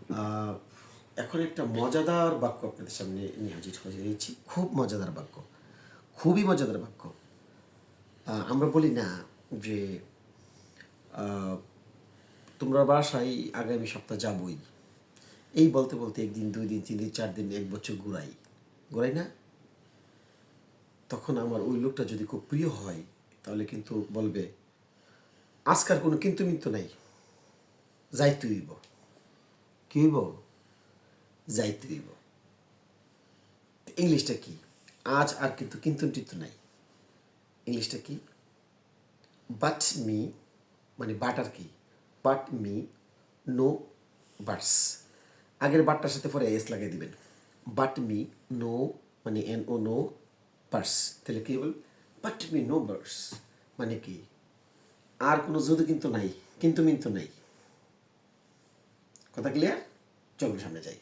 আহ, এখন একটা মজাদার বাক্য আপনাদের সামনে নিয়ে হাজির হয়েছি। খুব মজাদার বাক্য, খুবই মজাদার বাক্য। আমরা বলি না যে আহ, তোমরা বাসায় আগামী সপ্তাহ যাবই, এই বলতে বলতে একদিন, 2 দিন, 3 দিন, 4 দিন, 1 বছর ঘুরাই ঘুরাই না? তখন আমার ওই লোকটা যদি খুব প্রিয় হয় তাহলে কিন্তু বলবে, আজকার কোনো কিন্তু মিন্তু নাই, যাইতে হইব। কি হইব? যাইতে হইব। ইংলিশটা কি? আজ আর কিন্তু টিন্তু নাই। ইংলিশটা কি? বাট মি, মানে বাট আর কি, বাট মি নো বাটস। আগের বাটটার সাথে পরে এস লাগিয়ে দিবেন। বাট মি নো, মানে NO, নো বার্স। তাহলে কি বল? বাট মি নো বার্স মানে কি? আর কোনো যদি কিন্তু নাই, কিন্তু মিন্তু নাই। কথা ক্লিয়ার? চলুন সামনে যাই।